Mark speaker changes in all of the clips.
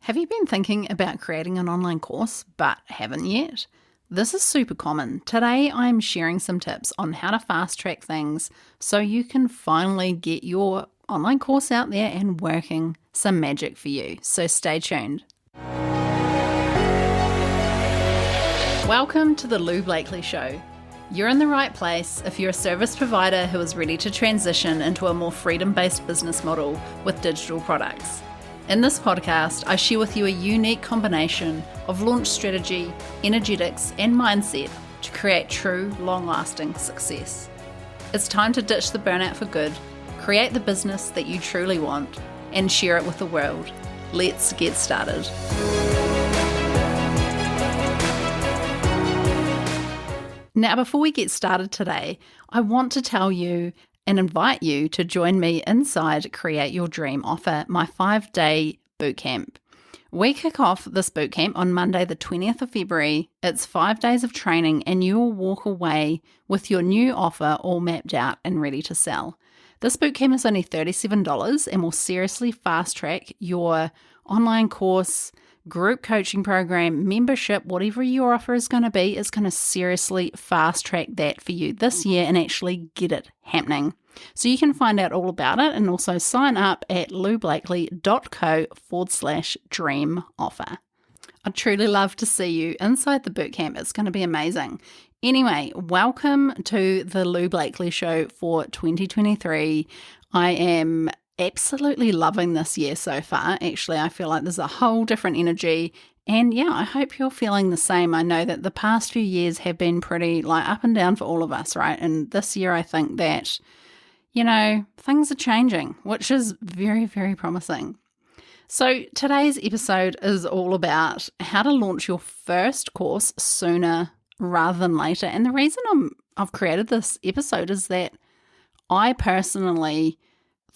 Speaker 1: Have you been thinking about creating an online course but haven't yet? This is super common. Today I'm sharing some tips on how to fast track things so you can finally get your online course out there and working some magic for you. So stay tuned. Welcome to the Lou Blakely Show. You're in the right place if you're a service provider who is ready to transition into a more freedom-based business model with digital products. In this podcast, I share with you a unique combination of launch strategy, energetics, and mindset to create true, long-lasting success. It's time to ditch the burnout for good, create the business that you truly want, and share it with the world. Let's get started. Now, before we get started today, I want to tell you and invite you to join me inside Create Your Dream Offer, my 5-day bootcamp. We kick off this bootcamp on Monday, the 20th of February. It's 5 days of training and you will walk away with your new offer all mapped out and ready to sell. This bootcamp is only $37 and will seriously fast track your online course, group coaching program, membership, whatever your offer is going to be, is going to seriously fast track that for you this year and actually get it happening. So you can find out all about it and also sign up at loublakely.co/dream offer. I'd truly love to see you inside the bootcamp. It's going to be amazing. Anyway, welcome to the Lou Blakely Show for 2023. I am absolutely loving this year so far. Actually, I feel like there's a whole different energy. And yeah, I hope you're feeling the same. I know that the past few years have been pretty up and down for all of us, right? And this year I think that, things are changing, which is very, very promising. So today's episode is all about how to launch your first course sooner rather than later. And the reason I've created this episode is that I personally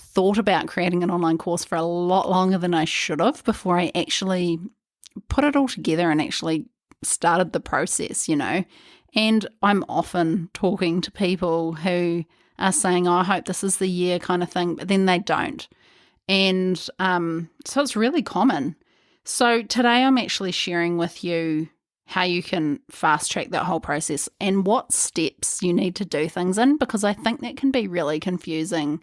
Speaker 1: thought about creating an online course for a lot longer than I should have before I actually put it all together and actually started the process, And I'm often talking to people who are saying, I hope this is the year kind of thing, but then they don't. And so it's really common. So today I'm actually sharing with you how you can fast track that whole process and what steps you need to do things in, because I think that can be really confusing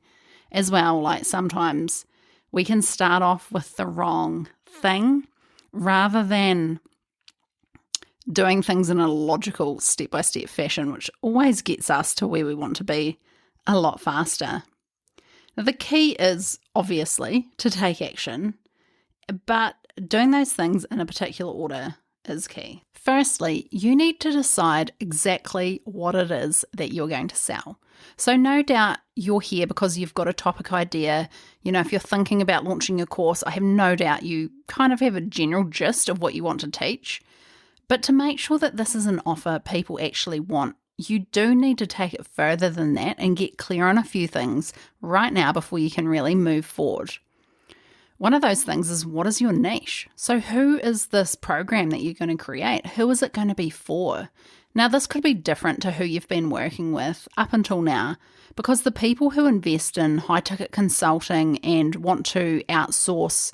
Speaker 1: as well. Sometimes we can start off with the wrong thing rather than doing things in a logical step-by-step fashion, which always gets us to where we want to be a lot faster. Now, the key is obviously to take action, but doing those things in a particular order is key. Firstly, you need to decide exactly what it is that you're going to sell. So no doubt you're here because you've got a topic idea. If you're thinking about launching your course, I have no doubt you kind of have a general gist of what you want to teach. But to make sure that this is an offer people actually want, you do need to take it further than that and get clear on a few things right now before you can really move forward. One of those things is, what is your niche? So who is this program that you're going to create? Who is it going to be for? Now, this could be different to who you've been working with up until now, because the people who invest in high-ticket consulting and want to outsource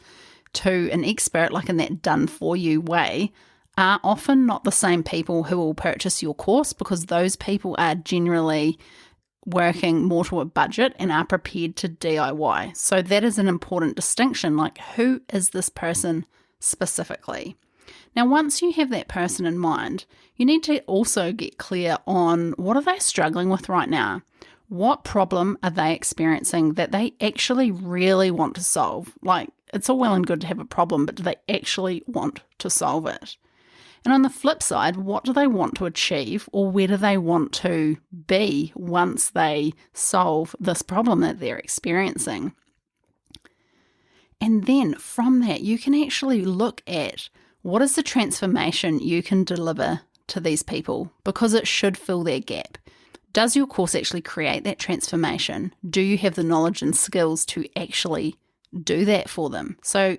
Speaker 1: to an expert, in that done-for-you way, are often not the same people who will purchase your course, because those people are generally working more to a budget and are prepared to DIY. So that is an important distinction. Who is this person specifically? Now, once you have that person in mind, you need to also get clear on what are they struggling with right now? What problem are they experiencing that they actually really want to solve? It's all well and good to have a problem, but do they actually want to solve it? And on the flip side, what do they want to achieve, or where do they want to be once they solve this problem that they're experiencing? And then from that, you can actually look at what is the transformation you can deliver to these people, because it should fill their gap. Does your course actually create that transformation? Do you have the knowledge and skills to actually do that for them? So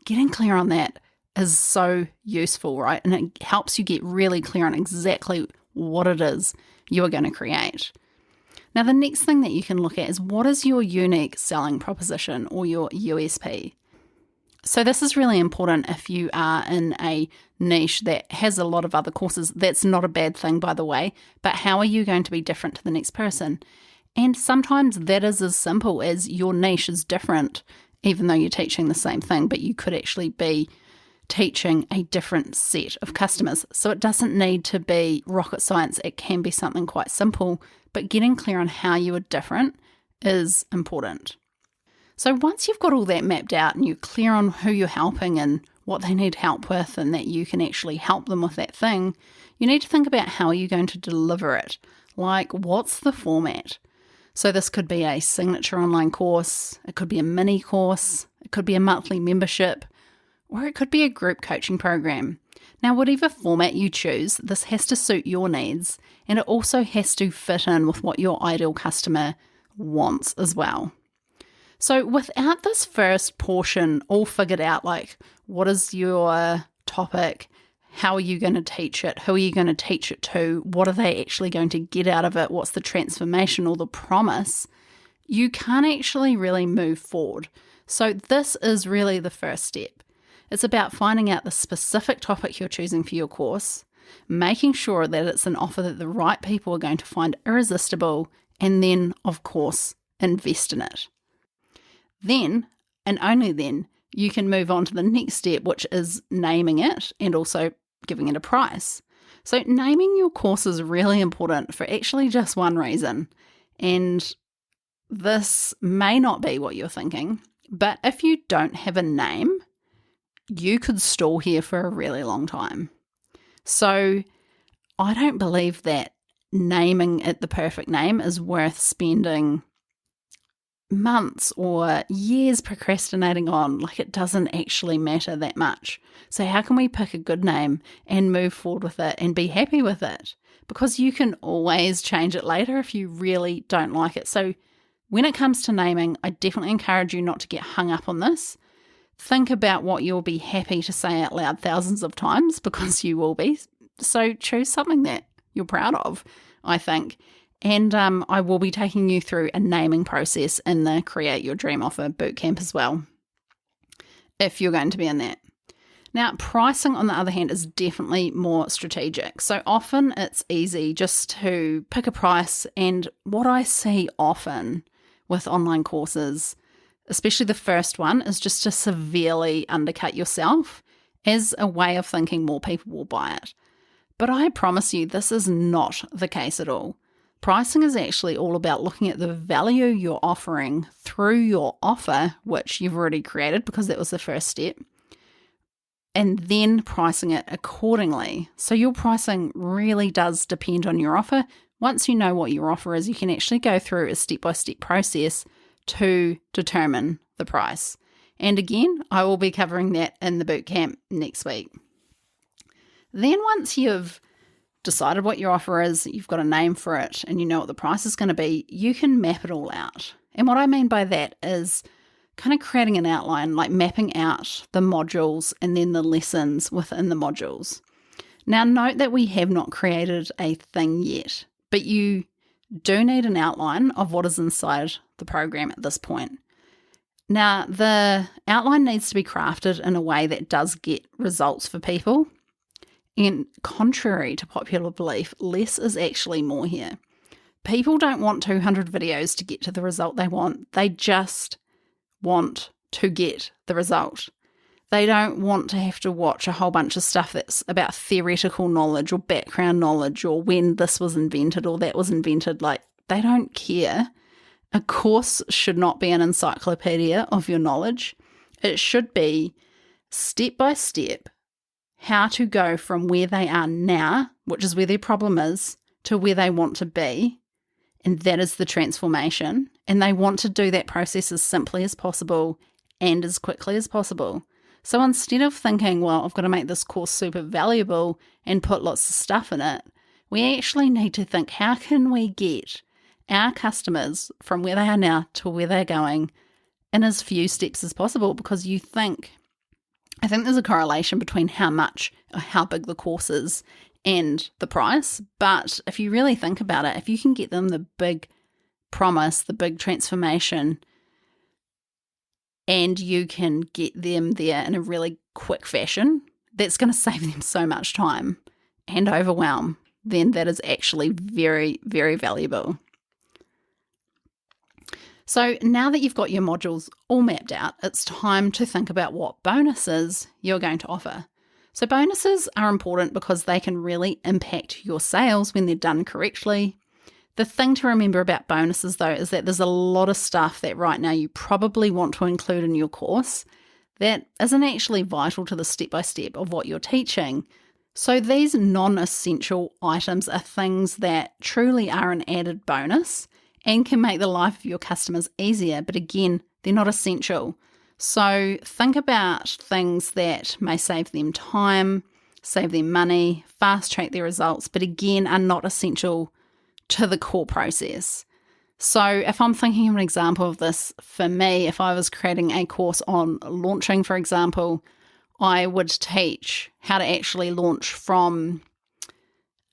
Speaker 1: getting clear on that is so useful, right? And it helps you get really clear on exactly what it is you are going to create. Now, the next thing that you can look at is, what is your unique selling proposition or your USP? So this is really important if you are in a niche that has a lot of other courses. That's not a bad thing, by the way, but how are you going to be different to the next person? And sometimes that is as simple as your niche is different, even though you're teaching the same thing, but you could actually be teaching a different set of customers. So it doesn't need to be rocket science. It can be something quite simple, but getting clear on how you are different is important. So once you've got all that mapped out and you're clear on who you're helping and what they need help with and that you can actually help them with that thing, you need to think about how you're going to deliver it. Like, what's the format? So this could be a signature online course, it could be a mini course, it could be a monthly membership, or it could be a group coaching program. Now, whatever format you choose, this has to suit your needs, and it also has to fit in with what your ideal customer wants as well. So without this first portion all figured out, like what is your topic, how are you going to teach it, who are you going to teach it to, what are they actually going to get out of it, what's the transformation or the promise, you can't actually really move forward. So this is really the first step. It's about finding out the specific topic you're choosing for your course, making sure that it's an offer that the right people are going to find irresistible, and then, of course, invest in it. Then, and only then, you can move on to the next step, which is naming it and also giving it a price. So naming your course is really important for actually just one reason. And this may not be what you're thinking, but if you don't have a name, you could stall here for a really long time. So I don't believe that naming it the perfect name is worth spending months or years procrastinating on. Like, it doesn't actually matter that much. So how can we pick a good name and move forward with it and be happy with it? Because you can always change it later if you really don't like it. So when it comes to naming, I definitely encourage you not to get hung up on this. Think about what you'll be happy to say out loud thousands of times, because you will be. So choose something that you're proud of, I think. And I will be taking you through a naming process in the Create Your Dream Offer Bootcamp as well, if you're going to be in that. Now, pricing, on the other hand, is definitely more strategic. So often it's easy just to pick a price. And what I see often with online courses, especially the first one, is just to severely undercut yourself as a way of thinking more people will buy it. But I promise you, this is not the case at all. Pricing is actually all about looking at the value you're offering through your offer, which you've already created because that was the first step, and then pricing it accordingly. So your pricing really does depend on your offer. Once you know what your offer is, you can actually go through a step-by-step process to determine the price. And again, I will be covering that in the bootcamp next week. Then once you've decided what your offer is, you've got a name for it, and you know what the price is going to be, you can map it all out. And what I mean by that is kind of creating an outline, like mapping out the modules and then the lessons within the modules. Now, note that we have not created a thing yet, but you do need an outline of what is inside the program at this point. Now, the outline needs to be crafted in a way that does get results for people. And contrary to popular belief, less is actually more here. People don't want 200 videos to get to the result they want. They just want to get the result. They don't want to have to watch a whole bunch of stuff that's about theoretical knowledge or background knowledge or when this was invented or that was invented. Like, they don't care. A course should not be an encyclopedia of your knowledge. It should be step by step how to go from where they are now, which is where their problem is, to where they want to be. And that is the transformation. And they want to do that process as simply as possible and as quickly as possible. So instead of thinking, well, I've got to make this course super valuable and put lots of stuff in it, we actually need to think, how can we get our customers from where they are now to where they're going in as few steps as possible? Because I think there's a correlation between how much or how big the course is and the price. But if you really think about it, if you can get them the big promise, the big transformation and you can get them there in a really quick fashion, that's going to save them so much time and overwhelm, then that is actually very, very valuable. So now that you've got your modules all mapped out, it's time to think about what bonuses you're going to offer. So bonuses are important because they can really impact your sales when they're done correctly. The thing to remember about bonuses, though, is that there's a lot of stuff that right now you probably want to include in your course that isn't actually vital to the step-by-step of what you're teaching. So these non-essential items are things that truly are an added bonus and can make the life of your customers easier, but again, they're not essential. So think about things that may save them time, save them money, fast-track their results, but again, are not essential to the core process. So if I'm thinking of an example of this, for me, if I was creating a course on launching, for example, I would teach how to actually launch from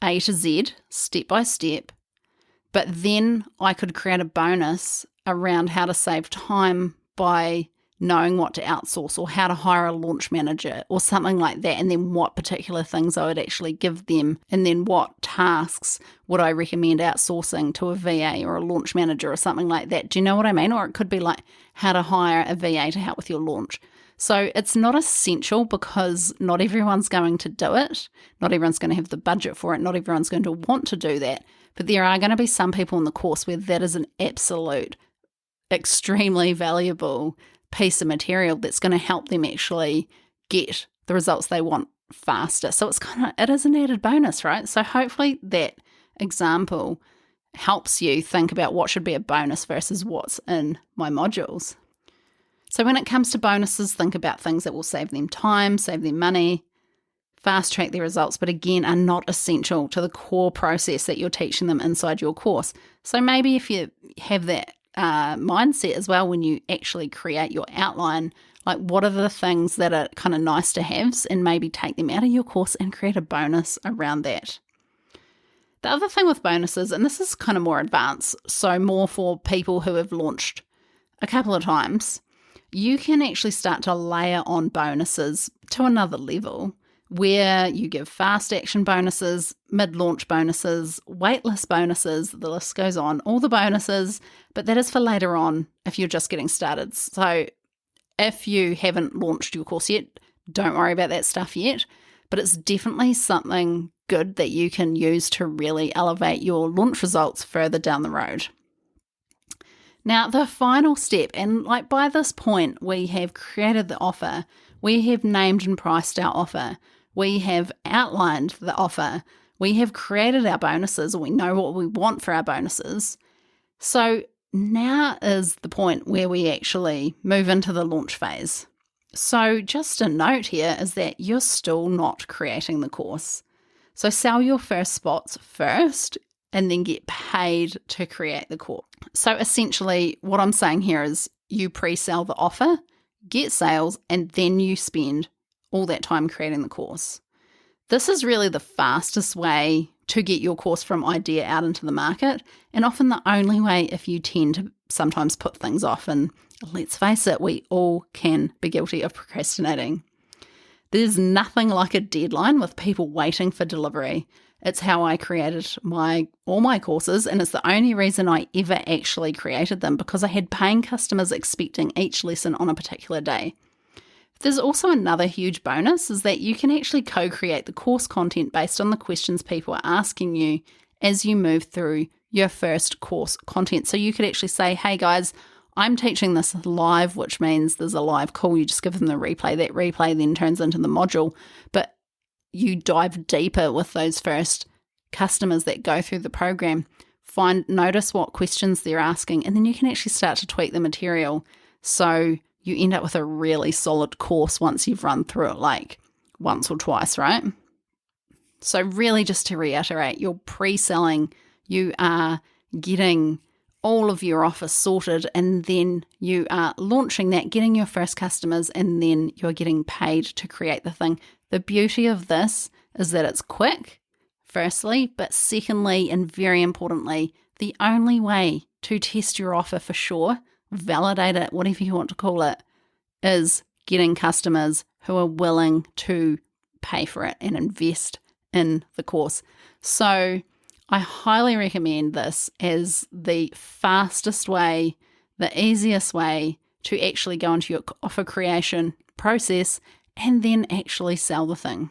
Speaker 1: A to Z, step by step, but then I could create a bonus around how to save time by knowing what to outsource or how to hire a launch manager or something like that, and then what particular things I would actually give them, and then what tasks would I recommend outsourcing to a VA or a launch manager or something like that. Do you know what I mean? Or it could be like how to hire a VA to help with your launch. So it's not essential because not everyone's going to do it. Not everyone's going to have the budget for it. Not everyone's going to want to do that. But there are going to be some people in the course where that is an absolute, extremely valuable piece of material that's going to help them actually get the results they want faster. So it is an added bonus, right? So hopefully that example helps you think about what should be a bonus versus what's in my modules. So when it comes to bonuses, think about things that will save them time, save them money, fast track their results, but again, are not essential to the core process that you're teaching them inside your course. So maybe if you have that mindset as well when you actually create your outline, like what are the things that are kind of nice to haves, and maybe take them out of your course and create a bonus around that. The other thing with bonuses, and this is kind of more advanced, so more for people who have launched a couple of times, you can actually start to layer on bonuses to another level where you give fast action bonuses, mid-launch bonuses, waitlist bonuses, the list goes on, all the bonuses, but that is for later on if you're just getting started. So if you haven't launched your course yet, don't worry about that stuff yet, but it's definitely something good that you can use to really elevate your launch results further down the road. Now, the final step, and like by this point, we have created the offer, we have named and priced our offer, we have outlined the offer, we have created our bonuses, or we know what we want for our bonuses. So now is the point where we actually move into the launch phase. So just a note here is that you're still not creating the course. So sell your first spots first and then get paid to create the course. So essentially what I'm saying here is you pre-sell the offer, get sales, and then you spend all that time creating the course. This is really the fastest way to get your course from idea out into the market, and often the only way if you tend to sometimes put things off. And let's face it, we all can be guilty of procrastinating. There's nothing like a deadline with people waiting for delivery. It's how I created all my courses, and it's the only reason I ever actually created them, because I had paying customers expecting each lesson on a particular day. There's also another huge bonus is that you can actually co-create the course content based on the questions people are asking you as you move through your first course content. So you could actually say, hey guys, I'm teaching this live, which means there's a live call. You just give them the replay. That replay then turns into the module. But you dive deeper with those first customers that go through the program. Notice what questions they're asking, and then you can actually start to tweak the material. So you end up with a really solid course once you've run through it like once or twice, right? So really, just to reiterate, you're pre-selling, you are getting all of your offers sorted, and then you are launching that, getting your first customers, and then you're getting paid to create the thing. The beauty of this is that it's quick, firstly, but secondly, and very importantly, the only way to test your offer for sure, validate it, whatever you want to call it, is getting customers who are willing to pay for it and invest in the course. So I highly recommend this as the fastest way, the easiest way to actually go into your offer creation process and then actually sell the thing.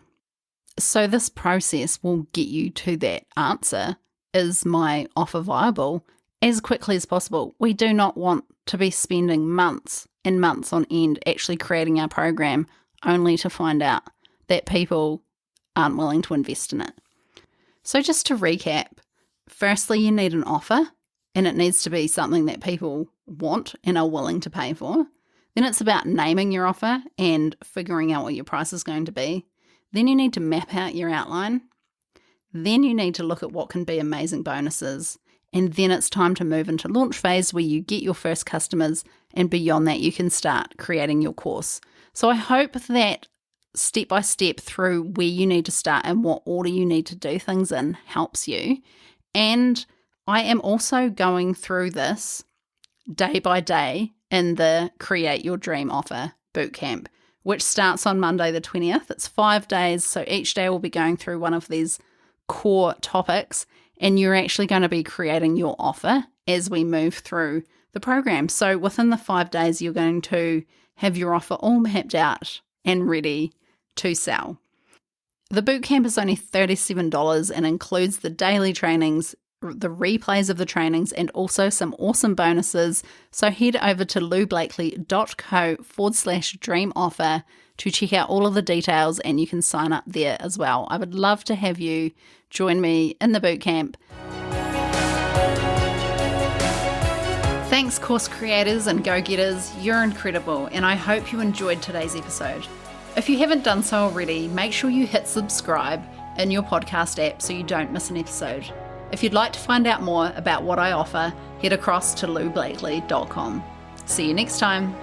Speaker 1: So this process will get you to that answer, is my offer viable, as quickly as possible. We do not want to be spending months and months on end actually creating our program only to find out that people aren't willing to invest in it. So just to recap, firstly, you need an offer, and it needs to be something that people want and are willing to pay for. Then it's about naming your offer and figuring out what your price is going to be. Then you need to map out your outline. Then you need to look at what can be amazing bonuses. And then it's time to move into launch phase where you get your first customers, and beyond that you can start creating your course. So I hope that step by step through where you need to start and what order you need to do things in helps you. And I am also going through this day by day in the Create Your Dream Offer Bootcamp, which starts on Monday the 20th. It's 5 days, so each day we'll be going through one of these core topics, and you're actually going to be creating your offer as we move through the program. So within the 5 days, you're going to have your offer all mapped out and ready to sell. The bootcamp is only $37 and includes the daily trainings, the replays of the trainings, and also some awesome bonuses. So head over to loublakely.co/dream offer to check out all of the details, and you can sign up there as well. I would love to have you join me in the bootcamp. Thanks, course creators and go-getters. You're incredible, and I hope you enjoyed today's episode. If you haven't done so already, make sure you hit subscribe in your podcast app so you don't miss an episode. If you'd like to find out more about what I offer, head across to loublakely.com. See you next time.